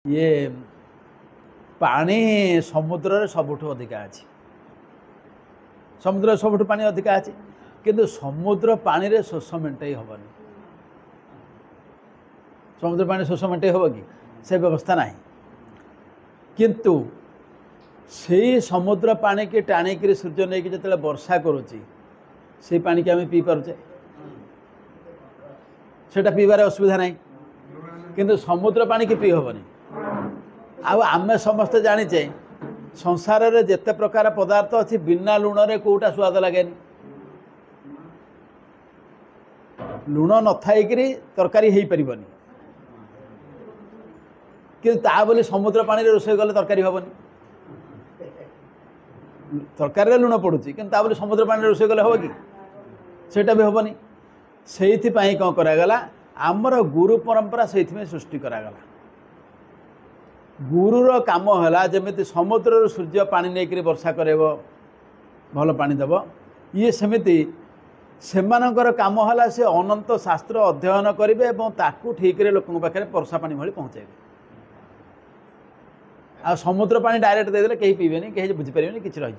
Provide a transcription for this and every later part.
ये पानी समुद्र सबुठ अधिका अच्छी समुद्र सबुठ पानी अधिका अच्छी किंतु समुद्र पानी रे शोष मेटाई हेनी समुद्र पानी शोष मेटाई हम कि से व्यवस्था ना किंतु से समुद्र पानी की टाणिक सूर्य नहीं कि जिते वर्षा करुच्ची से पानी की आम पी पारे सेटा पीबार असुविधा ना किंतु समुद्र पानी की पी हेनी आम समस्ते जाचे संसार रे जेते प्रकार पदार्थ अच्छी बिना लुण रे कोटा स्वाद लगे लुण न थाइकरी तरकारी हो पारनि कि बोली समुद्र पानी रे रोषे गले तरकारी हेनी तरकारी लुण पड़ुची कि बोली समुद्र पानी रोषे गले हम कि सेटा भी हेनी से कौन करागला आमर गुरु परंपरा से सृष्टि करागला गुरुर काम है जमी समुद्र सूर्य पानी नहीं वर्षा करेब भल पानी देव ये सेमिति सेमानकर काम है से अनंत शास्त्र अध्ययन करेंगे ताकू ठीक लोक पाखे वर्षा पानी भली पहुँचे आ समुद्र पानी डायरेक्ट देदेले कहीं पीबेनि कहीं बुझीपारे कि रही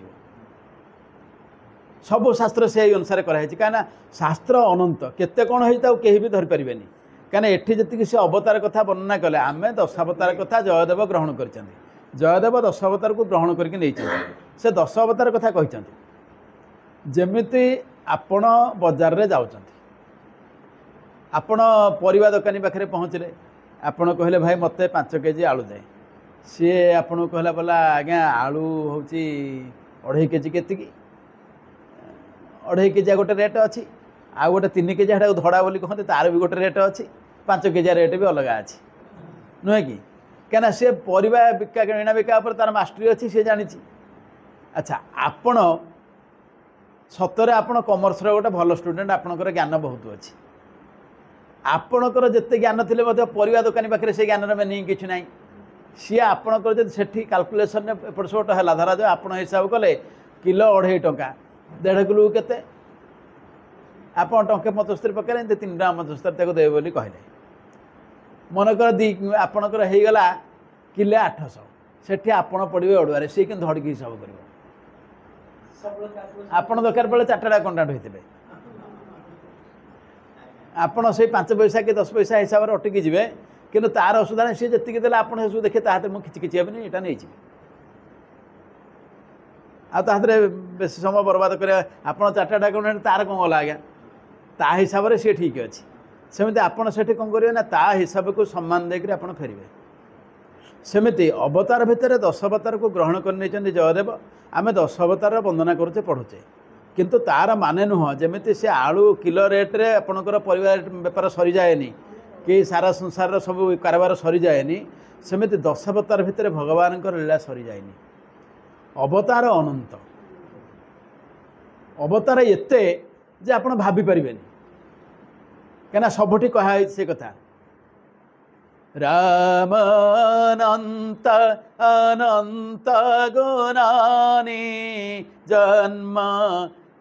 सब शास्त्र से अनुसार कराई कहीं शास्त्र अनंत केते कौन हो कहीं भी धरीपारे कहीं एठी जी से अवतार कथा वर्णना कले आम 10 अवतार कथा जयदेव ग्रहण कर जयदेव 10 अवतार को ग्रहण करके से 10 अवतार कथा कहते जमिति आपण बजार रे जाउछंती आपण परिवा दुकानी पाखे पहुँचले आपण कहले भाई मते 5 केजी आलू दे सी आपन कहला बोला आज्ञा आलू हूँ 2.5 केजी के 2.5 केजी गोटे रेट अच्छी आ गोटे 3 केजी धड़ा बोली कहते तार भी गोटे रेट अच्छी 5 केजी रेट भी अलग अच्छी नुहे कि क्या सी परिवा बिका किणा बिका तार मास्टरी अच्छी सी जानी अच्छा आपण सतरे आपण कमर्स गोटे भल स्टूडेंट आपणकर ज्ञान बहुत अच्छी आपणकर जिते ज्ञान थे परिवा दुकानी पाखे से ज्ञान मिनिंग कि ना सी आपणकर जब से काल्कुलेसन एपट सेपट है धरा जाए आप हिसाब कले किलो 2.5 टंका 1.5 किलो के आप टंके 75 पकड़े 3 टका 75 देवे बोली कहले मनकर आपणकर हो गला किले 800 सेठी आपण पड़े अड़ुआर सी कि धड़की हिसाब कर आपण दरकार बेले 4टा कंटाक्ट होते आपड़ से 5 पैसा कि 10 पैसा हिसाब से अटकी जी किंतु तार असुविधा नहीं सी जी देते आप देखे ताहते मुझे किसी हेनी यहाँ नहीं आते बेस समय बर्बाद कर आप 4टा डाकुमेंट तार कौन गला आज्ञा ता हिसाब से सी ठीक अच्छे सेमती आपड़ से कौन करेंगे ना ता हिसाब को सम्मान देकर आप फेरवे सेमती अवतार भितर 10 अवतार को ग्रहण कर जयदेव आम 10 अवतार वंदना करुचे पढ़ुचे किंतु तार माने नुह जमी से आलू किलो रेट्रे आपणकर परिवार बेपार सरी जाएनी कि सारा संसार सब कारबार सरी जाएनी सेमती 10 अवतार भितर भगवान लीला सरी जाएनी अवतार अनंत अवतार एते जे आपण भाभी पारिबेनी कहीं सबुठी कहा से कथा राम अनंत अनंत गुणानि जन्म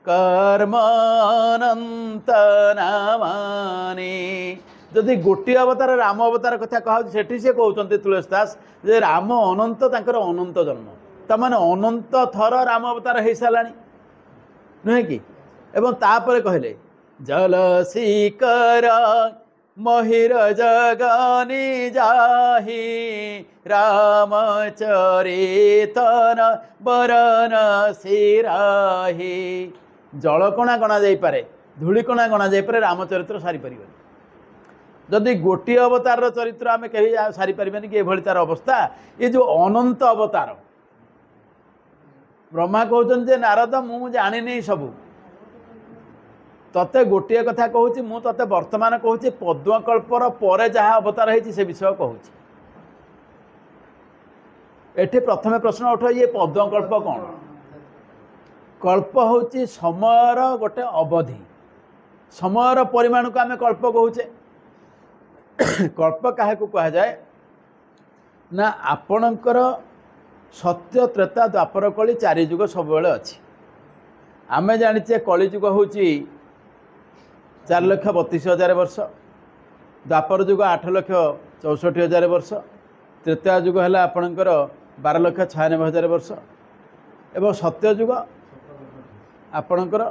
कर्म अनंत नामानि जदि गोटे अवतार राम अवतार कथा कहा से कहते तुलसीदास जे राम अनंत तांकर अनंत जन्म तमाने अनंत थर राम अवतार हो सारा नुहे कि एवं तापर कहले जल शिखर महिर जगनी जाही रामचरितन बरन सिराही जल कणा गणा जापे धूली कणा गणा जापे रामचरित्र सारी पार जदि गोटे अवतार चरित्र आम कहीं सारी पारे कि ये तार अवस्था ये जो अनंत अवतार ब्रह्मा कहते नारद मु जानी सबू तते गोटे कथा कहूँ मु तते वर्तमान कहूँ पद्मकल्पर पर जहाँ अवतार होती से विषय कहूँ एठी प्रथम प्रश्न उठ ये पद्मकल्प कौन कल्प हूँ समयर गोटे अवधि समयर परिमाण को आम कल्प कहूचे कल्प क्या कह जाए ना आपणकर सत्य त्रेता द्वापर कली 4 जुग सब अच्छी आम जाचे कलिजुग हूँ 4,32,000 वर्ष द्वापर जुग 8,64,000 वर्ष त्रेता युग है आपणकर 12,96,000 वर्ष एवं सत्य युग आपणकर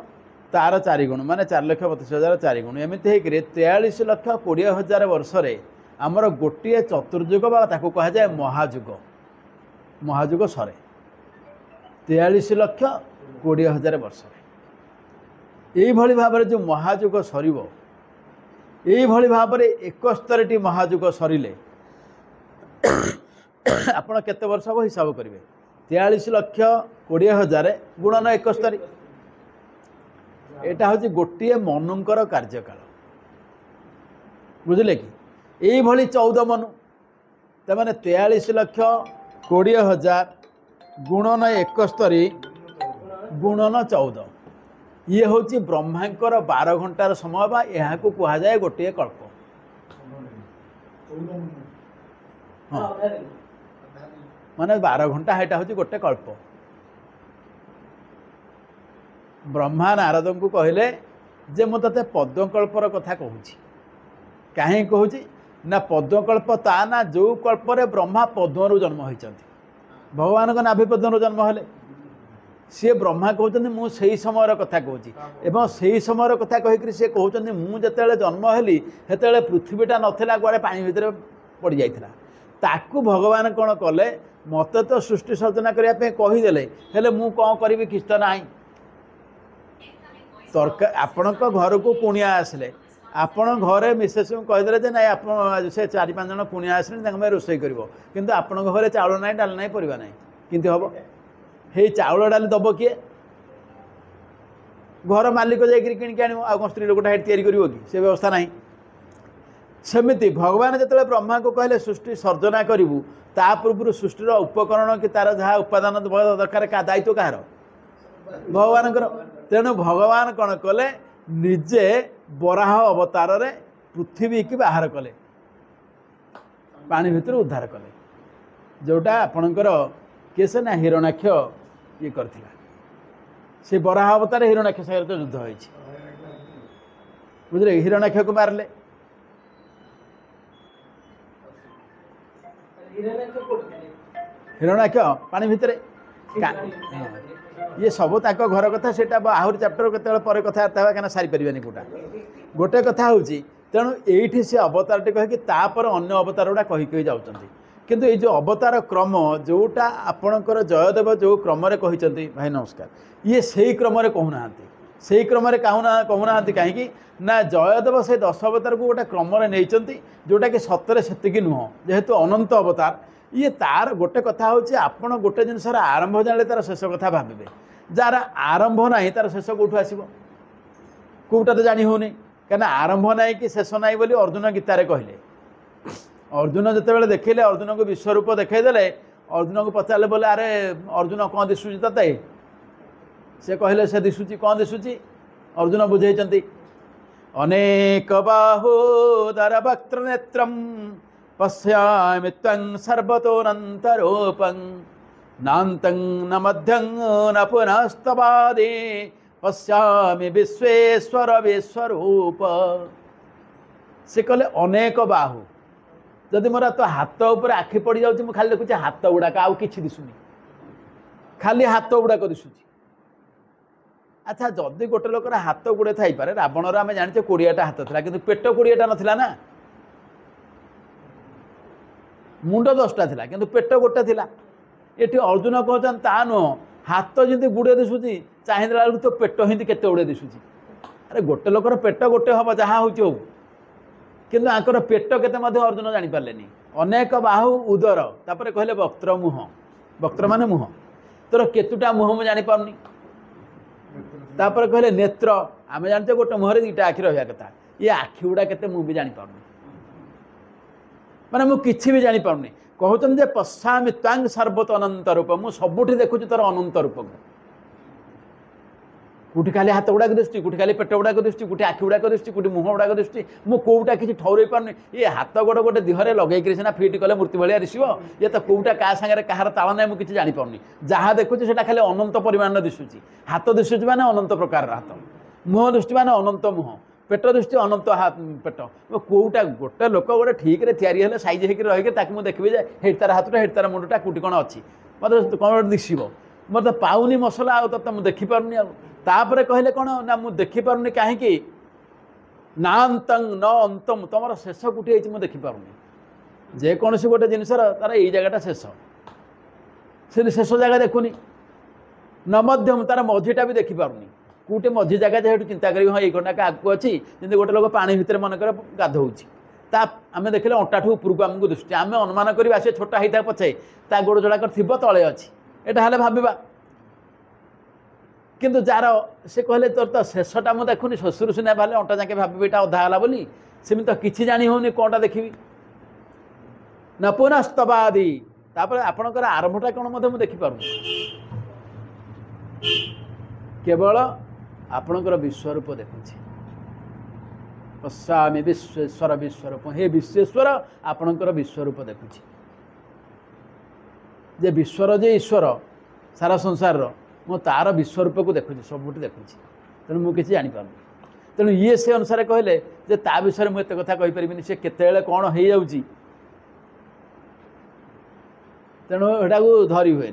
तार 4 गुण माने 4,32,000 4 गुण एमती होकर 43,20,000 वर्ष आमर गोटे चतुर्युग ताकू कह जाए महायुग महायुग सरे 43,20,000 वर्ष यही भाव में जो महायुग सर यही भाव में 71टी महायुग सरिले आपण केते वर्ष हम हिसाब करेंगे 43,20,000 गुणन 71 यहाँ हूँ गोटे मनुकर कार्यकाल बुझे कि यही 14 मनु तमाने 43,20,000 गुणन 71 गुणन 14 ये हूँ ब्रह्मांकर 12 घंटार समय बा यहाँ को कह जाए गोटे कल्प हाँ माने 12 घंटा यहाँ हूँ गोटे कल्प ब्रह्मा नारद को कहले जे मु तते पद्मकल्पर कथा कहूँ कहीं कहूँ ना पद्मकल्प ता ना जो कल्परे ब्रह्मा पद्मरु जन्म होती भगवान को नाभि पद्मरु जन्म हेले सी ब्रह्मा कहते मु से समय कथा कहूँ एवं से समय कथा कहीकि सी कहते मुझे जन्म हेली से पृथ्वीटा नाला कुआड़े पानी भितर पड़ जाता ताकू भगवान कौन कले मत तो सृष्टि सर्जना करने कहीदेले हेले मु कौन करी किस तो ना आपण घर को कुणिया आसले आपण घरे मिसेस को कहीदेले जे ना आप से 4-5 जन कुणिया आसले रोषे कर किंतु आपण घरे चाउल ना डाल ना परिवा ना किंतु हम हे चाउल डाली दब किए घर मालिक जाकि किणिक आण आ स्त्री लोकटा तैयारी कर से व्यवस्था ना सेमती भगवान जो ब्रह्मा को कहले सृष्टि सर्जना करूँ ता पूर्व सृष्टिर उपकरण कि तार जहाँ उपादान दरकार का दायित्व कहार भगवान तेणु भगवान कौन कले निजे बराह अवतार रे पृथ्वी की बाहर कले पानी भितर उद्धार कले जोटा आपणकर किए ना हिरण्याक्ष ये करथिला से बराह अवतार हिरण्याक्ष सहित युद्ध होइछि बुझले हिरण्याक्ष को मारले हिरण्याक्ष पानी भितर ये सब ताक घर कथा से आहरी चैप्टर के कथबार्ता क्या सारी पारे कौटा गोटे कथा हूँ तेणु ये सी अवतार टे कहीकि अन्य अवतार गुड़ा कही जाऊँच किंतु ये जो अवतार क्रम जोटा आपणकर जयदेव जो क्रम कहते भाई नमस्कार ये से क्रम कहूना से क्रम कहूना कहीं ना जयदेव से 10 अवतार को गोटे क्रम नहीं जोटा कि सतरे से नुह जेहेतु अनंत अवतार ये तार गोटे कथा हूँ आपण गोटे जिनसर आरंभ जाने तार शेष कथा भावे जार आरंभ ना तार शेष कौटू आसो कौटा तो जानी होनी कहीं आरंभ ना कि शेष ना बोली अर्जुन गीतार कहले अर्जुन जिते देखले अर्जुन को विश्वरूप देखईदे अर्जुन को पचारे बोले अरे अर्जुन कौन दिशुची ते से कहले से दिशुची कौन दिशुची अर्जुन बुझे अनेक बाहुदर वक्त्र नेत्रम पश्यामि त्वं सर्वतोऽनन्तरूपं नान्तं न मध्यं न पुनस्तवादि पश्यामि विश्वेश्वर विश्वरूप से कहले अनेक बाहु जदि मोर तो हाथ उपर आखि पड़ जाऊँ मुझे खाली देखुचे हाथ गुड़ाक आउ कि दिशुनी खाली हाथ गुड़ाक दिशुची अच्छा जदि गोटे लोकर हाथ गुड़े थाईपे रावणर आम जाने 20टा हाथ था कि पेट 20टा नाला ना मुंड 10टा थिला किंतु पेट गोटे थिला एठी अर्जुन कहते ता नुह हाथ जमी गुड़े दिशुची चाहिए बेलू तो पेट हिंदी केते गुड़े दिशुची अरे गोटे लोकर पेट गोटे हम जहाँ हूँ हो किंतु आंकर पेट केते अर्जुन जानीपारे अनेक बाहु उदर तापर कहले वक्त्र मुह वक्त्र माने मुह तोर केतुटा मुह मुझे जानीपारनी तापर कहले नेत्र आम जानते गोटे मुहर 2टा आखि रहा कथा ये आखि गुड़ा केते मुझे जानीपारनी माने मु किछि भी जानी पाउनी कहउछन जे पश्चामि त्वां सर्वत अनंत रूप मु सबुठी देखुछि तोर अनंत रूप को कुठी खाली हाथ गुड़ाक दिशुची कुठी खाली पेट गुड़ाक दिशुची कुठी आखि गुड़ाक दिशुची कुठी मुह गुड़ाक दिशुची मु कोउटा किछि ठौरै पारनी ये हाथ गोड़ गोटे दिहरे लगेइकरी सिना फिट कले मूर्ति भलिया दिसिबो ये तो कोउटा का संगे कहार ताल नै मु किछि जानी पाउनी जहाँ देखुछि सेटा खाली अनंत परिमाण दिशुची हाथ दिशुची माने अनंत प्रकार हाथ मुह दिशुची माने अनंत मुह पेट दृष्टि अनंत हाथ पेट कौटा गोटे लोक गोटे ठीक तैयारी है सैज होकर रही मुझे देखी जे हेट तार हाथटा हेट तार मुंडटा कौटी कौन अच्छी मत कौन दिशब मत पाऊनी मसला आते मुझे देखिपारूनी आपर कहले कौन ना मुझे देखिपारूनी कहीं ना अंतं न अंतम तुम शेष कौटी है मुझे देखिपारूनी जेकोसी गोटे जिनसर तार यही जगटा शेष से शेष जगह देखुनी न मध्यम तार मझीटा भी देखिपारूनी कौटे मझी जगह जेहेतु चिंता करी हाँ ये घंटा आगू अच्छी जमी गोटे लोक पानी भितर मनकर गाधोची आम देखिले अंटाठू उपरको आमको दृष्टि आम अनुमान करवा से छोटा होता पछे ता गोड़ जोड़ाक थी तले अच्छी एटा हेल्ले भाविबा किंतु जार से कहले तोर तो शेषटा मुझे देखुनी शशुर सिना भाले अंटा जाके भावी यहाँ अधा है बोली सेमि तो किसी जानी होनी कौनटा देखी न पुनस्तवादी आपणकर आरंभटा कौन मुझे देखिपार केवल आपणकर विश्वरूप देखुची पश्यामि विश्वेश्वर विश्वरूप हे विश्वेश्वर आपणकर विश्वरूप देखुची जे विश्वर जे ईश्वर सारा संसार मो तार विश्वरूप को देखुची सबुठ देखुची तेणु मुझे किसी जापर तेणु ये से अनुसार कहले जे ता विषय मुझे एत कथा कहीपरि से केते कौन हो जाऊँगी तेणु एटा को धरी हुए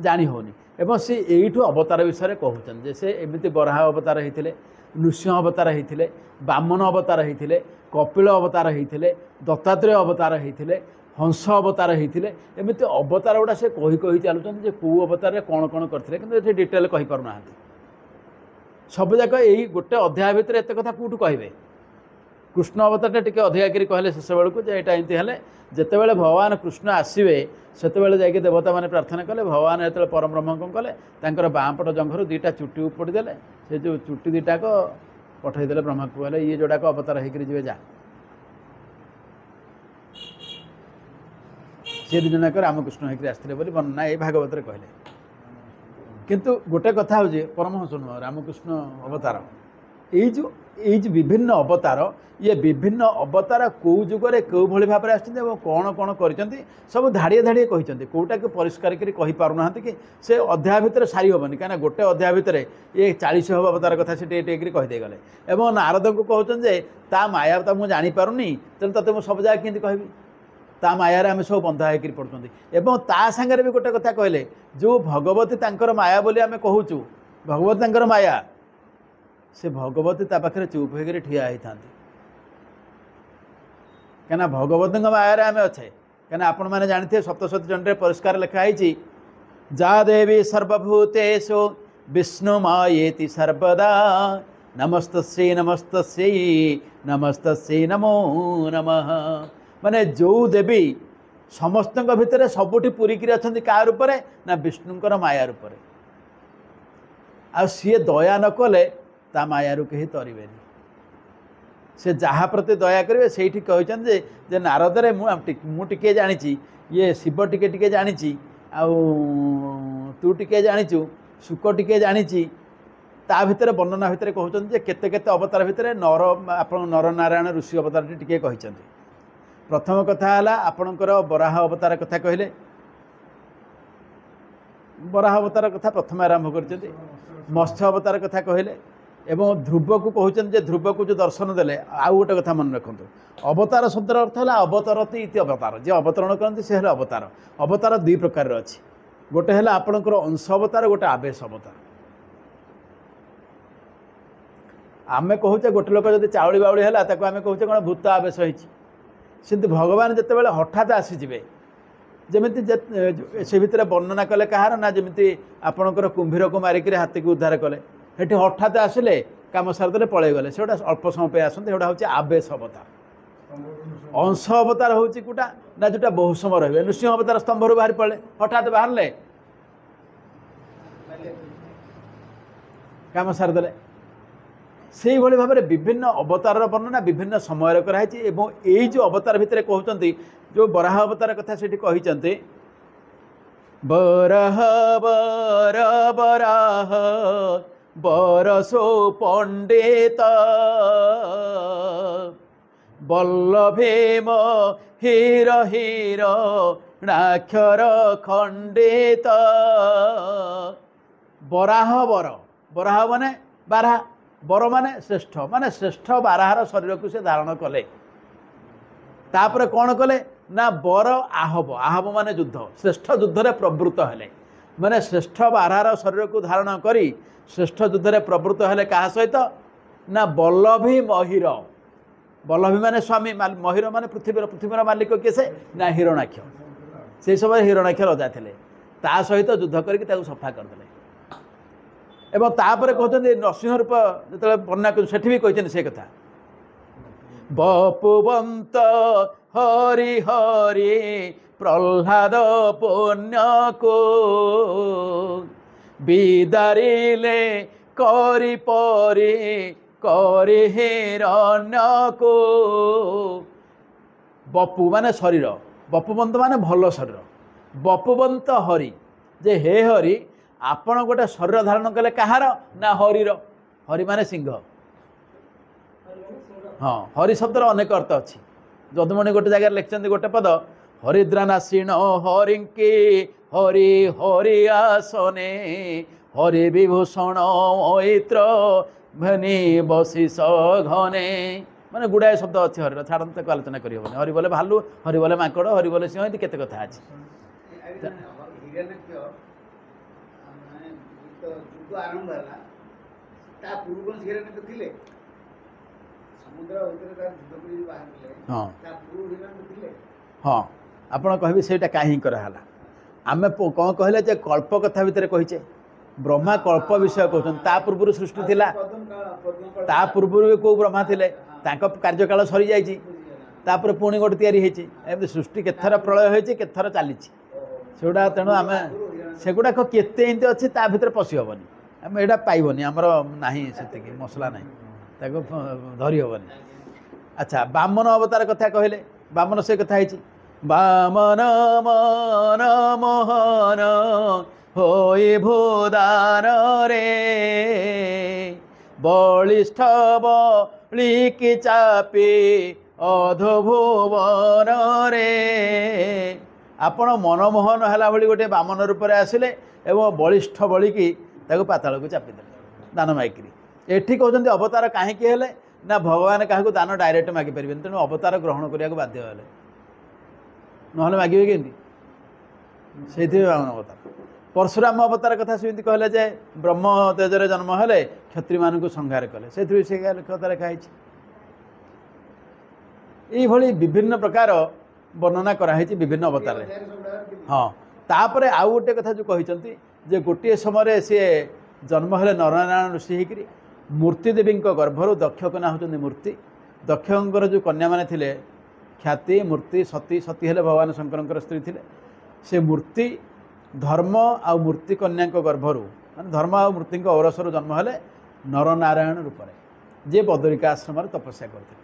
जानी होनी एवं सी यू अवतार विषय कहते जे से एमती बराह अवतार होते नृसिंह अवतार होते बामन अवतार होते कपिल अवतार होते दत्तात्रेय अवतार होते हंस अवतार होते एमती अवतार गुड़ा से कही चलुँच कौ अवतार कौन कौन करते कि डिटेल कहीपना सबजाक यही गोटे अध्याय भितर एत कथा कौटू कहे कृष्ण अवतार टे अधिका करी कहले शेष बेलू जे यहाँ एमती है जिते बड़े भगवान कृष्ण आसवे से जाकि देवता मैंने प्रार्थना कले भगवान जो परम ब्रह्म कौन कले तांकर बाँपट जंघर दुईटा चुटी उपड़देले से जो चुटी दुईटाक पठईदे ब्रह्मा को कहले ये जोड़ाक अवतार होकर जा सी दु जनाक रामकृष्ण होकर आसते वर्णना ये भागवत कहले किंतु गोटे कथा हूँ परमहंस नुह रामकृष्ण अवतार ये जो विभिन्न अवतार ये विभिन्न अवतार कौ जुगे कौ भली भाव में कौन कौन कर सब धाड़िए धाड़िए कहते कौटा को परिष्कार कहीपना कि से अध्याय भितर सारी हेनी कहीं गोटे अध्याय भितर ये 40 अवतार कथा से कहीदे गले और नारद को कहते ता माया तो मुझे जानीपारूनी तेल ते मुझे सब जगह केमती कहबी ता मायार आम सब बंधा होकर पड़ते ता सागर भी गोटे कथा कहले जो भगवती तांकर माया बोली आम कहूँ भगवती तांकर माया से भगवती ता पाखे चुप होकर ठिया होता कहीं भगवती मायार आम अच्छे कहीं आपण मैंने जानते सप्तशती चंडी परिष्कार लिखाई जा देवी सर्वभूतेषु विष्णुमायेति सर्वदा नमस्तस्यै नमस्तस्यै नमस्तस्यै नमो नमः माने जो देवी समस्त भितर सबुठी पूरिकी अच्छा क्या रूप ना विष्णुंकर माया रूप आ सी दया न कले ता मायारू कहीं तरीबे से जहाँ प्रति दया करेंगे से कहते जे नारदरे मुझे जानी ये शिव टिके जानी तू टिके जाचु शुक टिके जानी ता भितर वर्णना भितर कहते केते केते अवतार भितर नर आप नर नारायण ऋषि अवतार टिके कहते प्रथम कथा है आपणकर बराह अवतार कथा कहले बराह अवतार कथा प्रथम आरंभ कर मत्स्य अवतार कथा कहले एवं ध्रुव को कहते ध्रुव को जो दर्शन देले आउ गोटे कथा मन रखु अवतार शब्दर अर्थ है अवतरती इति अवतार जे अवतरण करते से अवतार अवतार दुई प्रकार अच्छी गोटे है आपणकर अंश अवतार गोटे आवेश अवतार आमे कहूचे गोटे लोक जब चाउली बाउली है आम कहूचे कौन भूत आवेश होती भगवान जिते हठात आसीजे जमी से भितर वर्णना कले कहार ना जमी आपणकर कुंभीर को मारिक हाथी को उद्धार कले हेठी हठात आसिले कम सारदे पलि गले से अल्प समय आसते हूँ आवेश अवतार अंश अवतार हूँ कौटा ना जोटा बहु समय रही नृसिंह अवतार स्तंभ बाहरी पड़े हठात बाहर कम सारदे से भाई भाव में विभिन्न अवतार वर्णना विभिन्न समय कराई यही जो अवतार भितर कहते जो बराह अवतार कथा से कहते बराह बर बराह बरसो पंडित बल्लभेम हीर हीर नाक्षर खंडित बराह बर बराह माने बारहा बर माने श्रेष्ठ बारहार शरीर को से धारण कले तापर कौन कले ना बर आहब आहब माने युद्ध श्रेष्ठ युद्ध रे प्रवृत्त हेले माने श्रेष्ठ बारहार शरीर को धारण करी श्रेष्ठ युद्ध रे प्रवृत्त हेले कहा सहित ना बल्लभी महिर बल्लभी माने स्वामी महिर माने पृथ्वीर मालिक किए से ना हिरणाक्ष से समय हिरणाक्ष रजा थे ता सहित युद्ध करके सफा करदे एवं तापर कहते नरसिंह रूप जो वर्णना कर भी कहते से कथा बपुवंत हरि हरि प्रह्लाद पुण्य को विदारिले करी परी करी हिरण्य को बपु माने शरीर बपुवंत माने भल शरीर बपुवंत हरि जे हे हरि आपण गोटे शरीर धारण कले कहार ना हरिर हरि माने सिंह हाँ हरि शब्दर अनेक अर्थ अच्छी जदुमणि गोटे जगह लिखते गोटे पद हरिद्रानासीन हरिंके हरि हरि आसने हरि विभूषण मैत्र भनी बशिष घने माने गुड़ाए शब्द अच्छी हरिर छाड़ते आलोचना करहबनि हरि बोले भालू हरि बोले माकड़ हरि बोले सिंह ये केते कथा अच्छी आरंभ हाँ हाँ आपड़ कहे से कहीं कराला आम कौन कहले जे कल्प कथा भितर कहीचे ब्रह्मा कल्प विषय कहते पूर्व सृष्टि थिला ता पूर्व को ब्रह्मा थिले कार्यकाल सरी जाइए तापर पुणी गोटे तैयारी होती सृष्टि केथर प्रलय होती केथर चली सेगुड़ा तेणु आम सेगुड़ाक केते इंति अच्छी ता भितर पशि हेनी आम एटा पाइबनी आमर ना से मसला ना धरी हेनी अच्छा बामन अवतार कथा कहले बामन से कथा है बामन मन मोहन होई भूदान रे बलिष्ठ बलिकी चापी अधोभुवन रे आपण मनमोहन है भली गोटे बामन रूप में आसिले एवं बलिष्ठ बलिकी पाताल को चापिदे दान माइकी एठी कहते अवतार कहीं ना भगवान क्या दान डायरेक्ट मागि पारे तेणु अवतार ग्रहण करने को बाध्य हेले ना मागे कि से बामन अवतार परशुराम अवतार कथा सेमती कहले जे ब्रह्म तेजरे जन्म हेले क्षत्रिय मान को संहार कले से कथा लिखाई ये विभिन्न प्रकार वर्णना कराई विभिन्न अवतार हाँ तापर आउ गोटे कथा जो कहते जे गोटे समय सी जन्म हेले नरनारायण ऋषि होकर मूर्ति देवी गर्भर दक्ष कन्या होती मूर्ति दक्षर जो कन्या मैंने थे ख्याति मूर्ति सती सती हेले भगवान शंकर स्त्री थे से मूर्ति धर्म आ मूर्ति कन्या गर्भर मान धर्म आ मूर्ति औरसर जन्म हेले नरनारायण रूप में जे बदरिका आश्रम तपस्या करते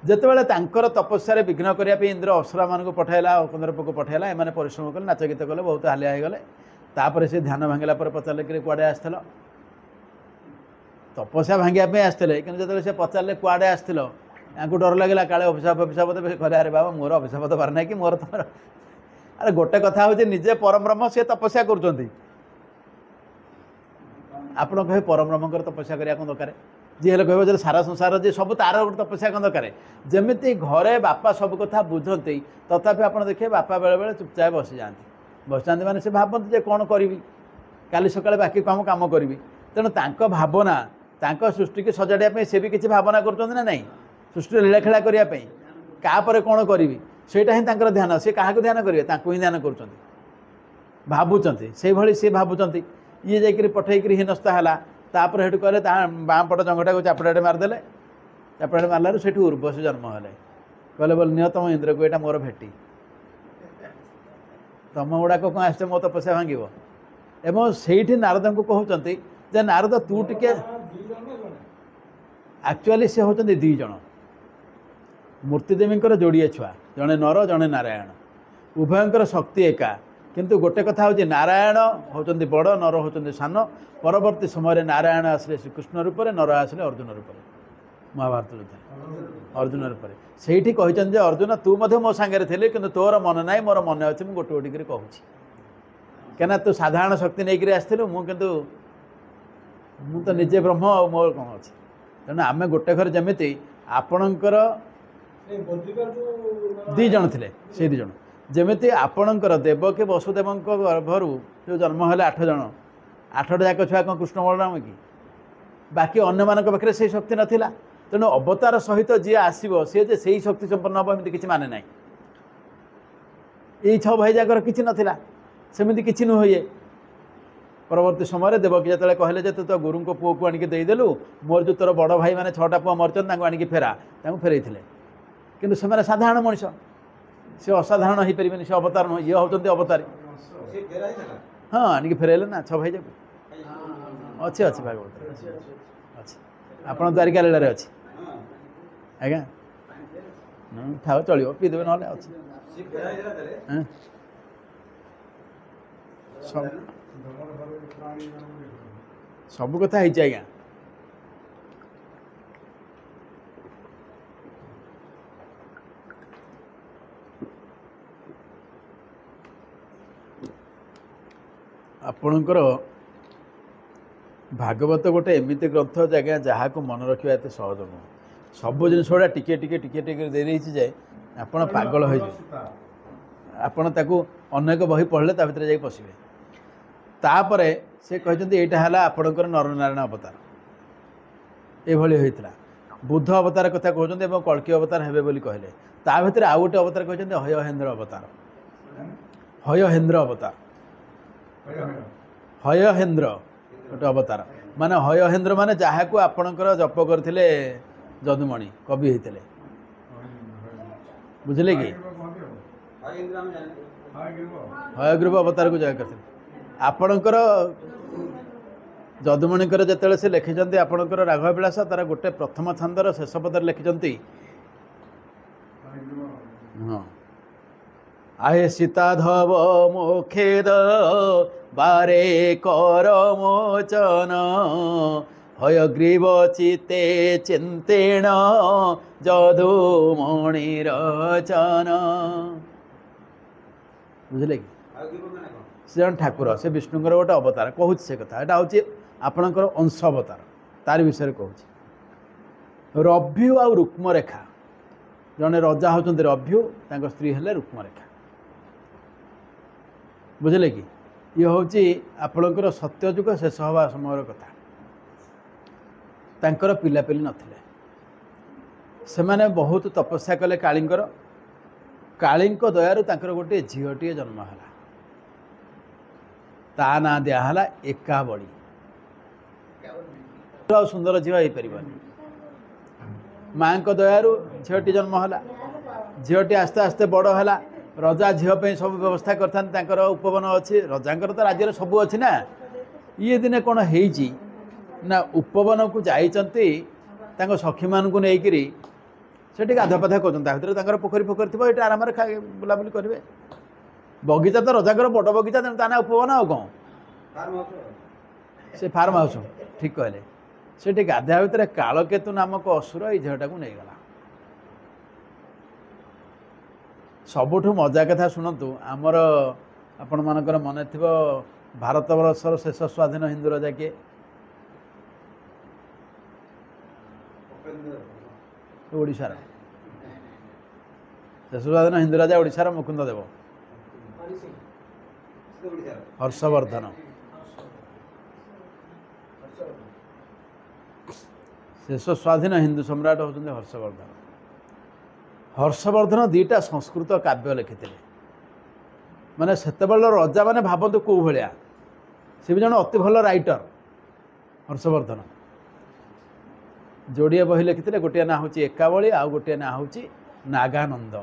जितेबाला तपस्या विघ्न करने इंद्र अप्सरा मान पठाला कंदर्प को पठाला एम परिश्रम कले नाच गीत कले बहुत हालिया हो गले तापर से ध्यान भांगला पचारे कि कुआड़े आसल तपस्या भांगे आसते कि जो पचारे कुआड़े आसल या डर लगे काले अभिशाप अभिशाप देवे घरे अरे बाबा मोर अभिशाप दबार ना कि मोर तुम अरे गोटे कथा हूँ निजे परम ब्रह्म सी तपस्या कर आपण कहे परम ब्रह्म तपस्या करने कौन दरकार जी हेल्ले कह सारा संसार जी सब तार गोटे तपस्या कौन दरकार जमी घरे बापा सब कथा बुझती तथापि आप देखिए बापा बेले बेले चुपचाप बसी जाती बस जाती मैंने से भावती जे कौन करी काली सकाଳେ बाकी कम कम करी तेणु भावना सृष्टि की सजाड़ा से भी किसी भावना कर नहीं सृष्टि लीलाखेला करने क्या कौन करी सेटा ही ध्यान सी क्या ध्यान करेंगे ही ध्यान कर भावुंट से भाई सी भावुंट ये जाकि पठेक हीनस्था है तापर हेटू कहले बाँ पट जंगटा को चापड़ाटे मारदेले चापड़ाटे मारलारू से उर्वश जन्म हेले कहले बोल निहतम इंद्र को यहाँ मोर भेटी तुम गुड़ाक कौन आस मो तपस्या भांगो एवं से नारद को कहते जे नारद तू टिके एक्चुअली से होती दीज मूर्तिदेवी जोड़िए छुआ जड़े नर जड़े नारायण उभयंकर शक्ति एका किंतु गोटे कथा हूँ नारायण होती बड़ नर होती सान परवर्ती समय नारायण आसिले श्रीकृष्ण रूप में नर आसिले अर्जुन रूप में महाभारत युद्ध अर्जुन रूप में से कहते अर्जुन तू मो सांगे थे कि तोर मन ना मोर मन अच्छे मुझे गोटे गोटे कहूँ क्या तू साधारण शक्ति नहीं आसलु मुझे तो निजे ब्रह्म और मोर कौन अच्छे तेणु आम गोटे घर जमी आपणकर दी जन थे से 2 जन जमी आपणकर देवकी वसुदेव गर्भर जो जन्म है 8 जन 8टा जाक छुआ कौन कृष्ण बलराम कि बाकी अन्य मान पाखे से शक्ति नाला तेणु अवतार सहित जी आसो सी जे से शक्ति संपन्न हम एमती किसी माने ना यही 6 भाई जाकर किसी नाला सेमती किसी नुह ये परवर्ती समय देवकी जो कहले जे तो गुरु को पुओ को आणिदेलु मोर जो तोर बड़ भाई मैंने 6टा पुआ मरचन आनी फेरा फेरई किंतु से साधारण मनीष सी असाधारण हो पारे से अवतार नुह ये होती अवतारी हाँ आनिक फेरैले ना 6 भाई जाक अच्छे अच्छे भागवत अच्छे आप द्वारिका लीला अच्छी आज्ञा था चलो पीदेवे ना अच्छे सब कथा है आज्ञा आपणकर भागवत गोटे एमती ग्रंथ जगह जहाँ को मन रखा एत सहज नुह सब जिन गुड़ा टिके टिके टिके टिके दे रही जाए आपण पागल हो आपण ताकू अनेक बही पढ़ले ता भीतर जाई पशिबे तापर से कहते यहाँ है आपणकर नरनारायण अवतार ये होता बुद्ध अवतार कथा कहते कल्की अवतार हेबे बोली कहले ता भीतर आउ गोटे अवतार कहते हयहेन्द्र अवतार हयहेन्द्र अवतार हयहेन्द्र गोटे अवतार माने हयहेन्द्र माने जहाँ को आपणकर जप करथिले जदुमणि कवि होते बुझले कि हयग्रीव अवतार को जगह करथिले आपणकर जदुमणिकर जिते से लिखिं आपणकर राघव विलास तार गोटे प्रथम छंदर शेष पदर लिखिं हाँ आहे सीताधव मोखेद बारे कर मोचन हयग्रीव चिते चिंतेण जदुमणिरचन बुझले कि से जन ठाकुर से विष्णुकर गोटे अवतार कहूँ से कथा यहाँ हूँ आपणकर अंश अवतार तार विषय कहूँ रभ्यु आ रुक्मरेखा जड़े रजा होती रभ्यु स्त्री हेले रुक्मरेखा बुझले कि ये हूँ आपणकर सत्यजुग शेष हवा समय कथा तांकर पिलापिली नथिले से माने बहुत तपस्या कले कालींकर कालींक दयारु तांकर गोटे झीलटिए जन्म है ता ना दिहला एकावली सुंदर झील हो पार माँ को दयारु झीलटी जन्म है झीलटी आस्ते आस्ते बड़ है रजा झील सब व्यवस्था कर उपवन अच्छी रजांकर तो राज्य सब अच्छी ना ये दिने कौन है ना उपवन को जाइंट सखी मान को लेकरी से गाधपाधा कर पोखरी फोखरी थी ये आराम बुलाबुली करेंगे बगीचा तो रजाकर बड़ बगीचा तेना उपवन आ कौन से फार्म हाउस ठीक कहले से गाधा भितर कालकेतु नामक असुर ये झीलटा को नहीं गला सबुठ मजा कथा शुणु आमर आपण मानकर मन थी भारत वर्षर शेष स्वाधीन हिंदू राजा किए ओडिशार शेष स्वाधीन हिंदू राजा ओडिशार मुकुंद देव हर्षवर्धन शेष स्वाधीन हिंदू सम्राट होते हर्षवर्धन हर्षवर्धन 2टा संस्कृत काव्य लिखिते माने सेतेबेल रजा माने भावतु कौ भाया सी भी जन अति भल राइटर हर्षवर्धन जोड़िए बही लिखिते गोटे ना हूँ एकावली आउ गोटे ना हूँ नागानंद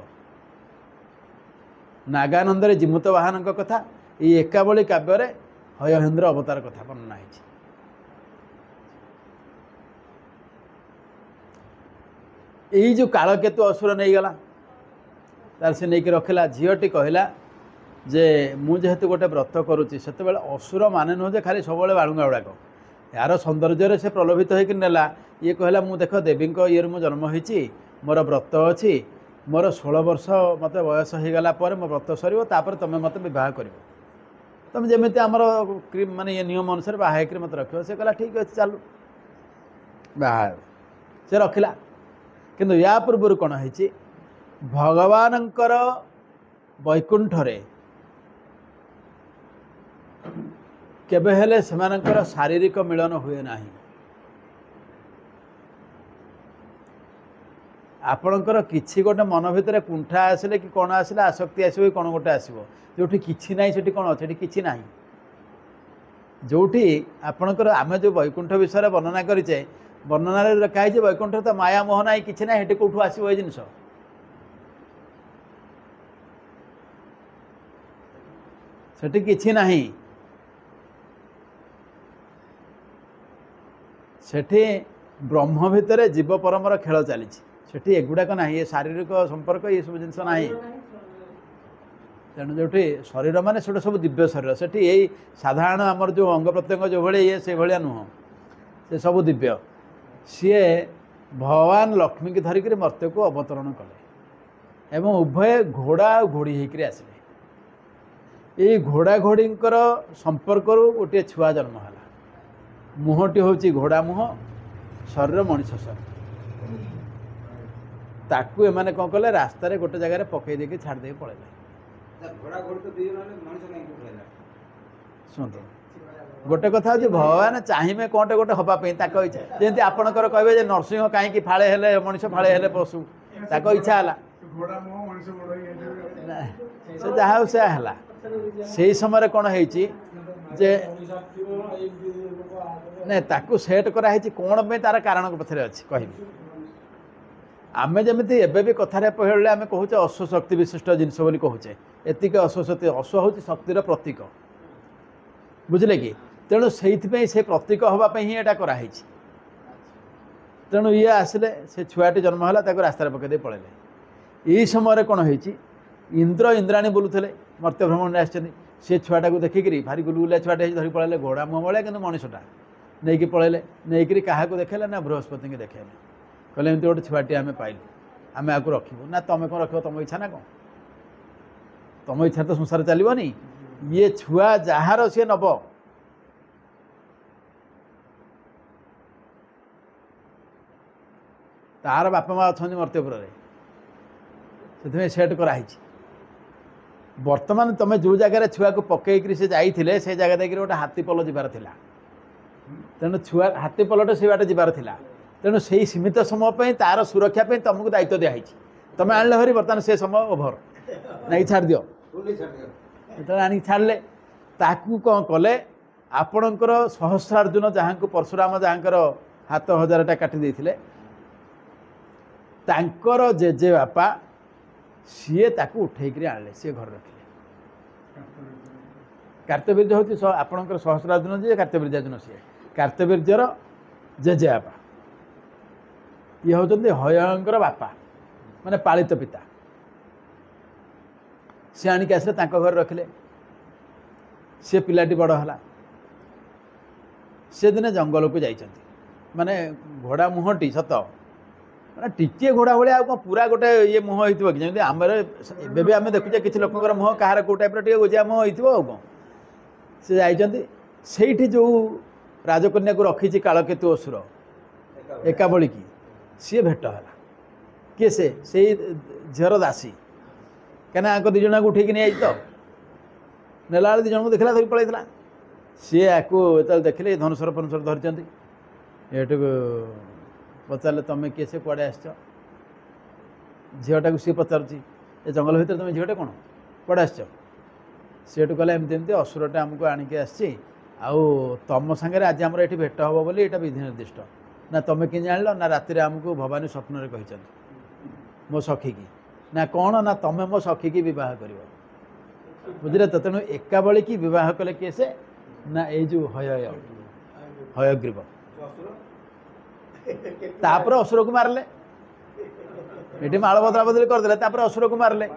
नागानंद जिमुत वाहन कथा ये एकावली काव्य हयहेन्द्र अवतार कथा वर्णना है यही जो कालकेतु असुर नहीं गला तार से नहीं रखला झीटी कहला जे मुझे गोटे व्रत करुच्ची से असुर माने नुह खाली सब बालुंगा गुड़ाक यार सौंदर्य से प्रलोभित होकर नेला ये कहला मु देख देवी ये मु जन्म होती मोर व्रत अच्छी मोर 16 वर्ष मत बयस हो गला मो व्रत सर तुम मत बह कर तुम जमी आमर माने ये नियम अनुसार बाहर मत रख से कहला ठीक अच्छे चलू बाहर से रखिला किंतु या पूर्व कौन है भगवानंकर वैकुंठरे केबे हेले सेमानंकर शारीरिक मिलन हुए नाही। आपणकर किछि गोटे मन भितर कुंठा आसिले कि कौन आसिले आसक्ति आसो कौन गोटे आसो जोठी किछि नाही सेठी कौन अच्छे किछि नाही जोठी आपणकर आमे जो वैकुंठ विषय वर्णना करिचे वर्णना रखाई वैकुंठ तो माया मोह ना कि ना हेटी कौटू आसो ये जिनस सेठी किछि नाही सेठी ब्रह्म भितर जीव परमर खेल चली सेठी एगुड़ाक ना ये शारीरिक संपर्क ये सब जिनस ना तेणु जो शरीर मान से सब दिव्य शरीर से यही साधारण आमर जो अंग प्रत्यंग जो भाई ये से भाया नुह से सब दिव्य सी भगवान लक्ष्मी की धरिक मर्त्य को अवतरण कले एवं उभय घोड़ा और घोड़ी होकर आसिले ये घोड़ा घोड़ींकर संपर्क गोटे छुआ जन्म है मुहटी हूँ घोड़ा मुह शरीर मनीष शरीर ताकू एमाने कौन कले रास्तार गोटे जगार पकई देके छाड़ दे पड़े शुणु गोटे कथा हूँ भगवान चाहिए कौटे गोटे हवाई इच्छा जमी आपणकर कहे नरसिंह कहीं फाड़े हेले मनीष फाड़े हेले पशु ताक इच्छा है से जहा से है से समय कौन है ना ताकू सेट कराई कौन पे तार कारण पथर अच्छी कह आमे जमी एबे भी कथार पढ़ले आम कहूँ अश्व शक्ति विशिष्ट जिनस बोली कहूचे एतिक अश्व शक्ति अश्व हूँ शक्तिर प्रतीक बुझे कि तेणु से से प्रतीक हाँपाई ही यहाँ कराई तेणु ये आसिले से छुआटी जन्म है रास्तार पकईदे पड़े यही समय कौन है इंद्र इंद्राणी बोलुले मर्त्य भ्रमण आसछन से छुआटा को देखिकी भारी गुलगुलिया छुआटे धरी पड़े घोड़ा मुह भाया कि मनीषटा नहीं कि पड़े नहीं क्या देखेले ना बृहस्पति की देखेले कहले एमती गोटे छुआटी आम पाइलु आम आपको रखू ना तुम कौन रख तुम इच्छा ना कौन तुम इच्छा तो संसार चलनी ये छुआ जार सी नब तार बापा माँ अच्छा मर्त्यपुर से सेट कराई बर्तमान तुम जो जगार छुआ को पकईकरी से जाइए से जगह देखिए गोटे हाथीपल जबार तेणु छुआ हाथीपलटे से बाटे जबार तेणु से सीमित समय पर तार सुरक्षा तुमको दायित्व दिखाई तुम आने हरी बर्तमान से समय ओभर नहीं छाड़ दियो जो आनी छाड़े ताकू कौन कले आपणकर सहस्रार्जुन जहाँ को परशुराम जहाँकर हाथ 1000टा काटी देते तांकर जेजे बापा सीए ताकू उठेक आने सी घर रखिले कार्तवीर्य हूँ आपणकर सहस्रार्जुन जी कार्तवीर्यार्जुन सी कार्तवीर्यर जेजे बापा ये होते हयंकर बापा माने पालित पिता सी आणिक आसिले घर रखिले सी पिलाटी बड़ है से दिने जंगल को जाइए माने घोड़ा मुहटी सत मैंने टिके घोड़ा भाई कौन पूरा गोटे ये मुह हो जमी आम एवं आम देखुचे किसी लोकर मुह कहार कौ टाइप टे गोजिया मुह हो कौन से जाइए जो राजकन्या को रखी कालकेतु असुर एका बड़ी की सी भेट है किए से झीर दासी कहीं दिज को उठे नहीं तो नेला दिज को देखला धरिक पलैला सी आपको जो देखिले धनुषर फनुषर धरी ये पचारे तुम किए से कड़े आस झीटा को सी पचारुची ए जंगल भितर तुम झीटे कौन कड़े आस सी कहला एमती असुरटा आमको आणिकी आसी तुम सागर आज आम ये भेट हम बोली यहाँ विधि निर्दिष्ट ना तुम कि जान ना राति आमको भवानी स्वप्न कही मो सखी की ना कौन ना तुम मो सखी की बह कर बुझे तो तेणु एका बड़ी की बह कले किए से ना ये जो हयग्रीव तापर असुर को मारले ये माल बदला बदली करदे असुर को मारले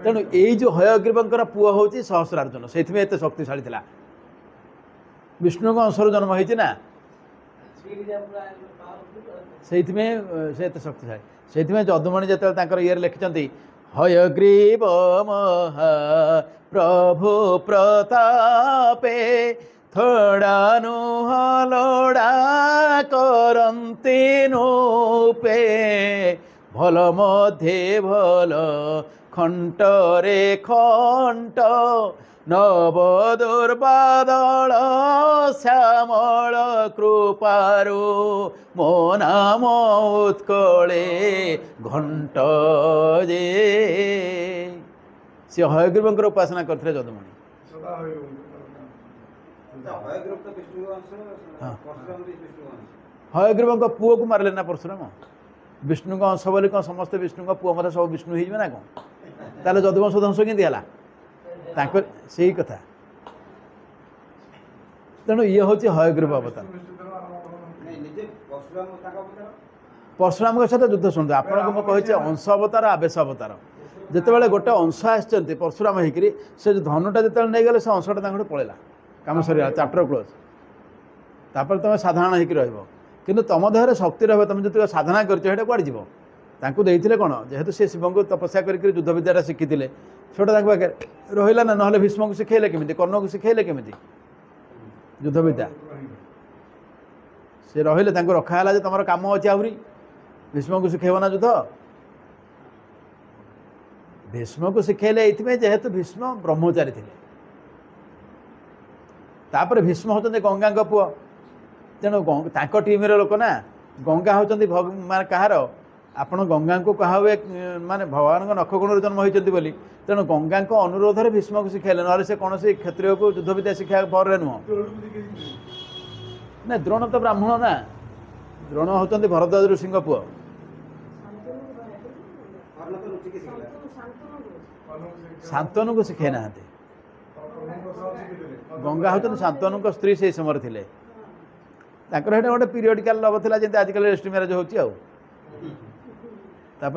तेणु यही जो हयग्रीवर पुओ हूँ सहस्रार्जुन से एत शक्तिशाली था विष्णु को अंशर जन्म होती ना से एत शक्तिशाली से जदुमणि जो ये लिखिं हयग्रीव महा प्रभु प्रतापे थोड़ा नुह लोड़ा करती नूपे भल मध्य भल खंट रे खंट नव दुर्बादल श्यामल कृपारु मो नाम उत्कले घंट जे सी हयग्रीवंकर उपासना करते जदुमणि हयग्रीव पुओ को मारे ना परशुराम विष्णु अंश बोली कौन समस्ते विष्णु पुओ मतलब सब विष्णु हो ना कौन ताले जदुवंश ध्वंस केमती है से कथा तेणु ये हूँ हयग्रीव अवतार परशुराम सहित युद्ध शुणु आपको मुझे अंश अवतार आवेश अवतार जितेबाला गोटे अंश आसती परशुराम होकर से धनुटा जो नहीं गले से अंशटा पलैला कम सर चैप्टर क्लोज तापर तुम साधारण होकर रु तुम देहर शक्ति रहा तुम जो साधना कर कौड़ जीव तांकू देते कौन जेहेतु से शिव को तपस्या करके युद्ध विद्याटा शिखी थे छोटा पाखे रहा ना ना भीष्म को शिखेले केमी कर्ण को शिखेले केमी युद्ध विद्या से रही रखाला तुम कम अच्छे आहरी भीष्म को शिखेब ना युद्ध भीष्म को शिखेले ये जेहेतु भीष्म ब्रह्मचारी थे तापर भीष्म होते गंगा पुओ तेणु टीम लोक ना गंगा होती मान कहार आपण गंगा को कहा हुए माने भगवान नखगुण जन्म होती बोली तेणु गंगा अनुरोध में भीष्म को शिखेले ना से कौन से क्षत्रिय को युद्ध विद्या शिक्षा पर नुह ना द्रोण तो ब्राह्मण ना द्रोण होती भरद्वाज ऋषि पुओ शांतनु को शिखे ना गंगा होती शांतनु को स्त्री से समय थे गोटे पीरियडिकल लव था जमी आजिकल रेजिस्ट्री मैरेज होपर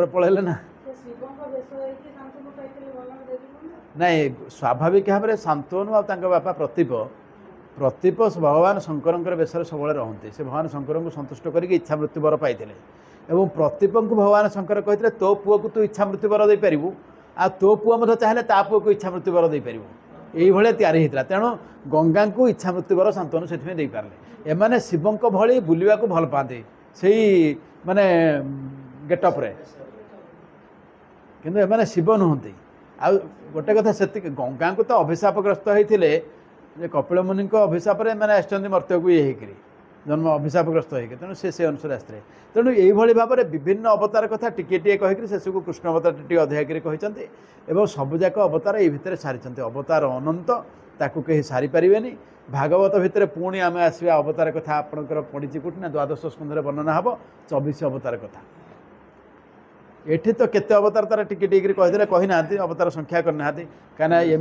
पलैले ना नहीं स्वाभाविक भाव में शांतनु आ बापा प्रतीप प्रतीप भगवान शंकर बेसर सब रहते से भगवान शंकर को संतुष्ट करके इच्छा मृत्यु वर पाई एवं प्रतीप को भगवान शंकर कहते तो पुओ को तू इच्छा मृत्यु वर दे पारू आ तो पुओ चाहे ता पुओ को इच्छा मृत्यु वर दे पारू ये तैयारी होता तेणु गंगा को इच्छा मृत्यु वर शांतनु से पारे एमाने शिवों भली बुलवा को भल पाते से माने गेटअप्रे किंतु एमाने शिव नुहति आ गोटे कथा से गंगा को तो अभिशापग्रस्त होते कपिल मुनि अभिशाप मैंने आसती मर्त्य को ये होकर जन्म अभिशापग्रस्त होकर तेणु से अनुसार आसते तेणु ये भाव में विभिन्न अवतार कथा टिके कहीकि शेष को कृष्ण अवतार टी अधिक कहते और सबुजाक अवतार ये भितर सारी अवतार अनंत ताकू कहीं सारी पारे भागवत भितर पुणी आम आसवा अवतार कथा आपंकर पड़ी कौटना द्वादश स्कंधर वर्णना हम 24 अवतार कथा एठी तो केते अवतार तार टिके टिके कहीदे कहीना अवतार संख्या करना कहीं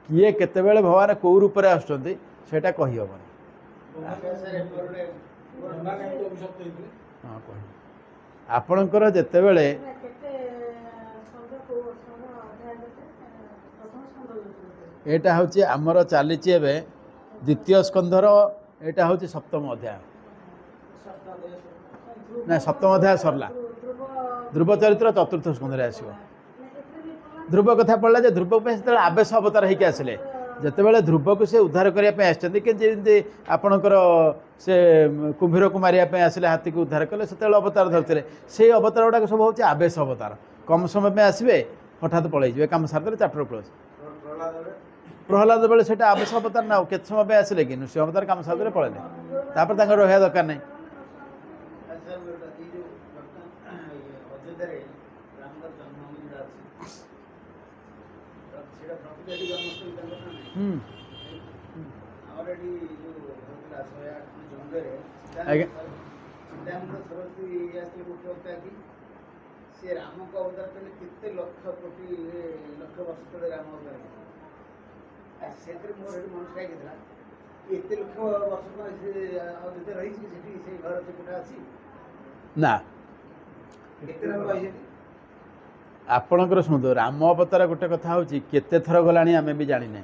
किए केते भगवान कौ रूप से आसुँच सेटा कहीहबनी हाँ कह आपणकर जितेबले एटा हूँ आमर चली द्वितीय स्कंधर एटा हूँ सप्तम अध्याय ना सप्तम अध्याय सरला ध्रुव चरित्र चतुर्थ स्कंधर आसो ध्रुव कथा पड़ा जे ध्रुव से आवेश अवतार होकर आसिले जितेबाला ध्रुव को से उद्धार करने कि आपणकर से कुंभीर को मारे आसिले हाथी को उद्धार कले से अवतार धरते से अवतार गुड़ाक सब हूँ आवेश अवतार कम समय में आसवे हठात पलैजे कम सारे चैप्टर क्लोज प्रहलाद बेले से आवेश अवतार ना के समय में आसिले कि नृसिंह अवतार कम सारे पलैले रहा दरकार नहीं राम को अवतार कले कितने लक्ष कोटी लक्ष वर्ष तले राम अवतार से मोर मन खाइला एत लक्ष वर्ष पर रही से घर चिपटा अच्छी ना आपणकर शुणु राम अवतार गोटे कथा हूँ केते थर गला आम भी जानी ना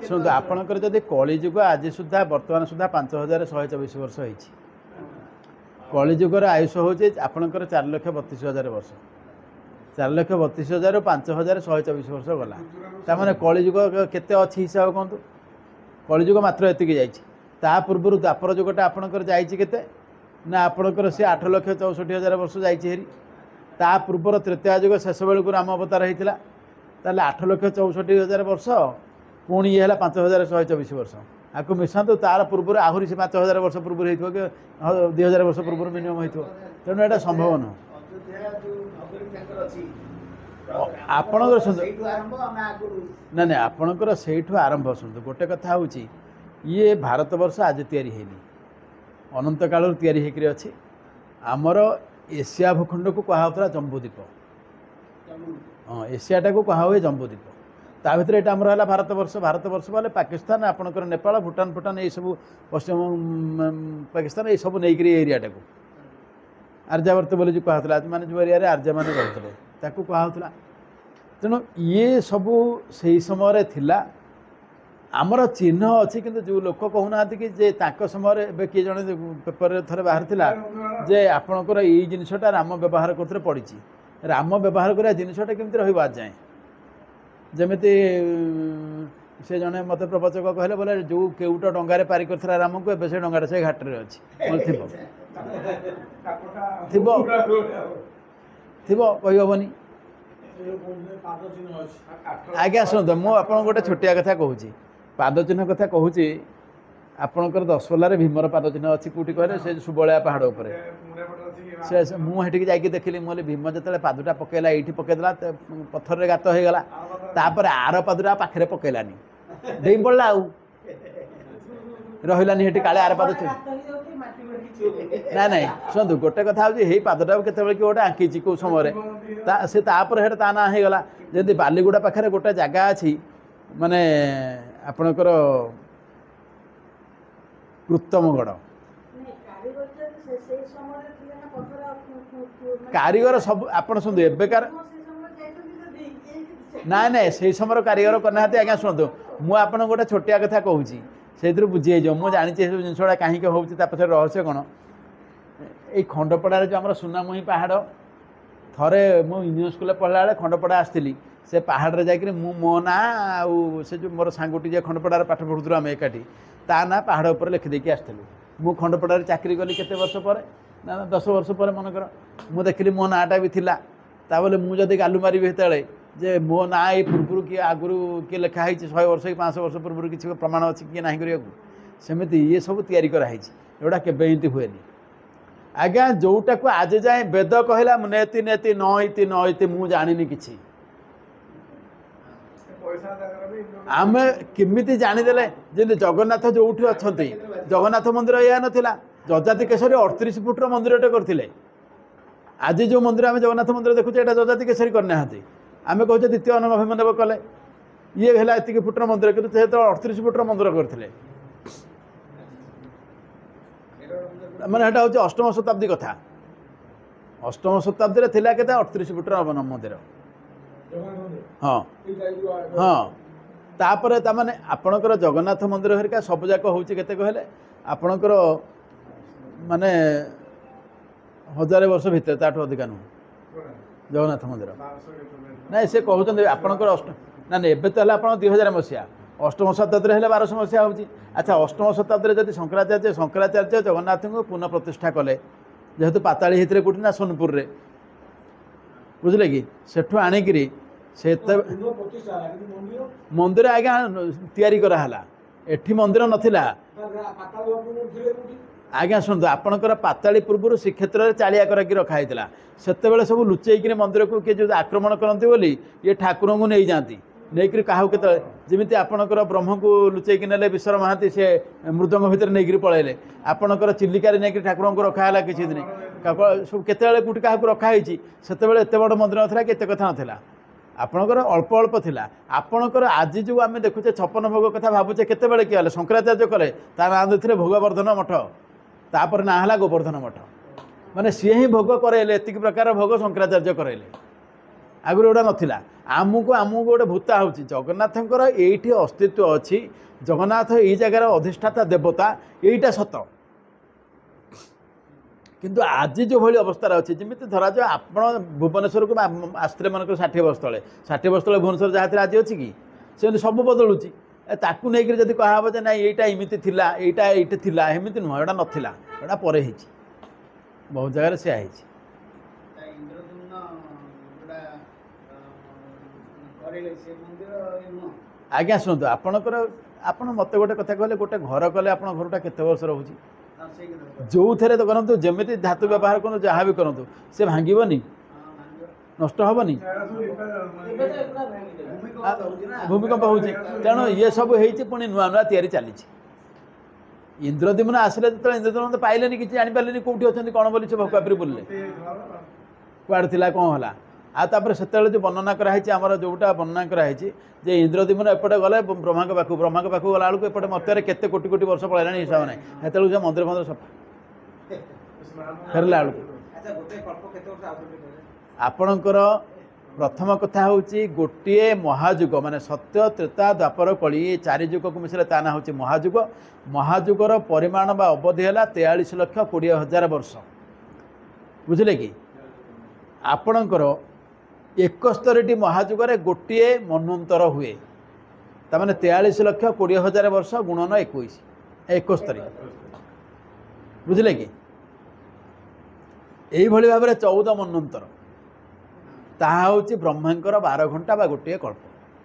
शुणु आपणकर जदि कलिजुग आज सुधा बर्तमान सुधा 5124 वर्ष होती कलिजुगर आयुष हूँ आपणकर 4,32,000 वर्ष 4,32,000 5,124 वर्ष गला तार कलिजुग केते अच्छी हिसाब कहतु कलिजुग मात्र एतिक जाइए ता पूर्व द्वापर जुगटा आपणकर जाइए केते ना आपणकर सी 8,64,000 वर्ष जाइए हेरी ता पूर्वर तृतीय जुग शेष बेलू राम अवतार होता ताले 8,64,000 वर्ष पुणी ये 5,124 वर्ष आपको मिशातु तार पूर्व आहरी से 5,000 वर्ष पूर्व हो कि 2,000 वर्ष पूर्व मिनिमम हो तेणु यहाँ संभव नुह आपणकर ना ना आपणकर से आरंभ शुणु गोटे कथा हूँ ये भारत वर्ष आज तैयारी हैनी अनंत काल तैयारी होकर अच्छी आमर एशिया भूखंड को कहुला जम्बूद्वीप हाँ एशियाटा को कह हुए जम्बूद्वीप ता भर यहाँ आमर है भारत वर्ष बोले पाकिस्तान आपणकर नेपाल भूटान फुटान ये सब पश्चिम पाकिस्तान ये सब नहीं एरियाटा को आर्यावर्त बोली जो कहला माने जो एरिया आर्य मैंने रोते कहला तेणु ये सबू से समय थिला आमर चिन्ह अच्छी किंतु जो लोक कहूना कि जे ताक समय किए जड़े पेपर थे बाहर थिला जे आपणकर ये जिनसटा राम व्यवहार करते पड़ी राम व्यवहार करा जिनसटा केमती रहा आज जाए जमीती से जड़े मत प्रवचक कहले बोले जो केउट डंगार पारि करथिला राम को एबे से डंगाटा से घाटे अच्छी कहीहबनी आज्ञा शुणु मुझे आपको गोटे छोटिया कथा कहूँ पाद चिन्ह कथा कहूँ आपणकर दशपल्लार भीमर पाद चिन्ह अच्छी कौटी कहले से सुबलिया पहाड़ उपर से मुझे जाकि देखिली मुझे भीम जो पादटा पकेला ये पकईदेला पथर गात हो गला तापर आर पादटा पाखे पकेलानी डेई पड़ा आउ रही काले आर पाद ना ना शुणु गोटे कथा हूँ पादटा के गोटे आंकी कौ समय से ता ना हो गला जमी बालीगुड़ा पाखे गोटे जगह अच्छी माने आपणकर कृत्तमगढ़ कारीगर सब आपड़ शुणु एबेकार ना ना से समय कारीगर करना आज्ञा शुणु मुझे गोटे छोटिया कथा कहूँ से बुझी मुझे जानी जिनसा कहीं होता पछे रहस्य कौन ये खंडपड़ा जो आम सुनामुही पहाड़ थे मु यूनियन स्कूल पढ़ला बेले खंडपड़ा आसती से पहाड़ जाकि मो ना से जो मोर सांगुटी जे खंडपड़ार पाठ पढ़ुलु आम एकाठी ता ना पहाड़ उपर लिखिदेकी आसलु मु खंडपड़ार चाकरी कली केते वर्ष पर ना 10 वर्ष पर मनकर मु देखिली मो नाटा भी थिला ता बोले मु जदि गालु मारिबि हेतले जे मो ना ये पूर्व किए आगु किए लिखाई 100 वर्ष कि 500 वर्ष पूर्व किसी प्रमाण अच्छी किए ना करा सेमती ये सब तैयारी कराई एटा केबे हुए आज्ञा जोटा को आज जाए वेद कहला नेति नेति नईति नईति मु जानी किसी आम केमिति जानीदे जमी जगन्नाथ जो अच्छा जगन्नाथ मंदिर या नाला जजाति केशरी 38 फुट्र मंदिरटे करते आज जो मंदिर आम जगन्नाथ मंदिर देखुचे यहाँ जजाति केशरी करना आम कहे द्वितीय अभिमन्यु कले ये है एति फुट्र मंदिर कि 38 फुट्र मंदिर करते मैंने हूँ अष्टम शताब्दी कथा अष्टम शताब्दी में थिला के 38 फुट्र मंदिर हाँ हाँ तापर ताने आपणकर जगन्नाथ मंदिर हरिका सब जाक हूँ केते कहले आपणकर माने 1000 वर्ष भितर ताठू अधिका नुह जगन्नाथ मंदिर ना से कहते आपणकर अष्ट ना एबे तो आप 2000 मसीहा अष्टम शताब्दी है 1200 मसीहा हूँ अच्छा अष्टम शताब्दी जब शंकराचार्य जगन्नाथ को पुनः प्रतिष्ठा कले जेहेतु पाताली होते कौटी ना सोनपुर रे बुझे कि सेठू आणिकी से मंदिर आज्ञा तैयारी कराला एठी मंदिर नथिला आज्ञा शुणु आपणकर पाताली पूर्व श्रीक्षेत्र में चालिया कराकि रखाई से सब लुचेक मंदिर को किए जो आक्रमण करते बोली ये ठाकुर को नहीं जाती नहीं क्या जमी आपणकर ब्रह्म को लुचेक ने विश्वर महांती से मृदंग भितर नहीं पलैले आपणकर चिलिकार नहीं ठाकुर को रखाला किसी दिन सब केतले कौटी क्या रखाई से एत बड़ मंदिर नाला कि कथा नाला आपणकर अल्प अल्प थिला आपणकर आज जो आम देखुचे 56 भोग कथा भावुचे केते किए शंकराचार्य कले ता ना देते भोगवर्धन मठ तापर ना है गोवर्धन मठ माने सी ही भोग कराइले एतिक प्रकार भोग शंकराचार्य कराइले आगुरी गोटा नाला आमको गोटे भूता हो जगन्नाथंकर ये अस्तित्व अच्छी जगन्नाथ ये जगार अधिष्ठाता देवता यहीटा सत କିନ୍ତୁ ଆଜି ଯେଉଁଭଳି ଅବସ୍ଥାରେ ଅଛି ଯେମିତି ଧରାଯାଉ ଆପଣ ଭୁବନେଶ୍ୱରକୁ ଆସିଥିଲେ ମନେକର 60 ବର୍ଷ ତଳେ 60 ବର୍ଷ ତଳେ ଭୁବନେଶ୍ୱର ଯାହା ଥିଲା ଆଜି ଅଛି କି ସେମିତି ସବୁ ବଦଳୁଛି ତାକୁ ନେଇକରି ଯଦି କୁହାହେବ ଯେ ନାଇଁ ଏଇଟା ଏମିତି ଥିଲା ଏଇଟା ଏଇଠି ଥିଲା ଏମିତି ନୁହଁ ଏଇଟା ନଥିଲା ଏଇଟା ପରେ ହେଇଛି ବହୁତ ଜାଗାରେ ସେୟା ହେଇଛି। ଆଜ୍ଞା ଶୁଣନ୍ତୁ ଆପଣଙ୍କର ଆପଣ ମୋତେ ଗୋଟେ କଥା କହିଲେ ଗୋଟେ ଘର କଲେ ଆପଣ ଘରଟା କେତେ ବର୍ଷ ରହୁଛି ଯେଉଁଥିରେ ତ କରନ୍ତୁ ଯେମିତି ଧାତୁ ବ୍ୟବହାର କରନ୍ତୁ ଯାହା ବି କରନ୍ତୁ ସେ ଭାଙ୍ଗିବନି ନଷ୍ଟ ହେବନି ଭୂମିକମ୍ପ ହେଉଛି ତେଣୁ ଇଏ ସବୁ ହେଇଛି ପୁଣି ନୂଆ ନୂଆ ତିଆରି ଚାଲିଛି। ଇନ୍ଦ୍ରଦ୍ୟୁମ୍ନ ଆସିଲେ ଯେତେବେଳେ ଇନ୍ଦ୍ରଦ୍ୟୁମ୍ନ ତ ପାଇଲେନି କିଛି ଜାଣିପାରିଲେନି କେଉଁଠି ଅଛନ୍ତି କ'ଣ ବୋଲି ସେ ଭୋକାପରି ବୁଲିଲେ କୁଆଡ଼େ ଥିଲା କ'ଣ ହେଲା ଆଉ ତାପରେ ସେତେବେଳେ ଯେଉଁ ବର୍ଣ୍ଣନା କରାହେଇଛି ଆମର ଯେଉଁଟା ବର୍ଣ୍ଣନା କରାହେଇଛି ଯେ ଇନ୍ଦ୍ରଦ୍ୟୁମ୍ନ ଏପଟେ ଗଲେ ବ୍ରହ୍ମାଙ୍କ ପାଖକୁ ଗଲା ବେଳକୁ ଏପଟେ ମତରେ କେତେ କୋଟି କୋଟି ବର୍ଷ ପଳାଇଲାଣି ହିସାବ ନାହିଁ ସେତେବେଳକୁ ଯେ ମନ୍ଦିର ସଫା ଫେରିଲା ବେଳକୁ ଆପଣଙ୍କର ପ୍ରଥମ କଥା ହେଉଛି ଗୋଟିଏ ମହାଯୁଗ ମାନେ ସତ୍ୟ ତ୍ରେତା ଦ୍ୱାପର କଳି ଏ 4 ଯୁଗକୁ ମିଶିଲେ ତା ନାଁ ହେଉଛି ମହାଯୁଗ। ମହାଯୁଗର ପରିମାଣ ବା ଅବଧି ହେଲା 43,20,000 ବର୍ଷ ବୁଝିଲେ କି ଆପଣଙ୍କର 71ଟି ମହାଯୁଗରେ ଗୋଟିଏ ମନ୍ୱନ୍ତର ହୁଏ ତାମାନେ 43,20,000 ବର୍ଷ ଗୁଣନ 71 ବୁଝିଲେ କି এইভাবে ভাবে 14 মନ୍ୱନ୍ତର ତାହା ହେଉଛି ବ୍ରହ୍ମାଙ୍କର 12 ଘଣ୍ଟା ବା ଗୋଟିଏ କଳ୍ପ।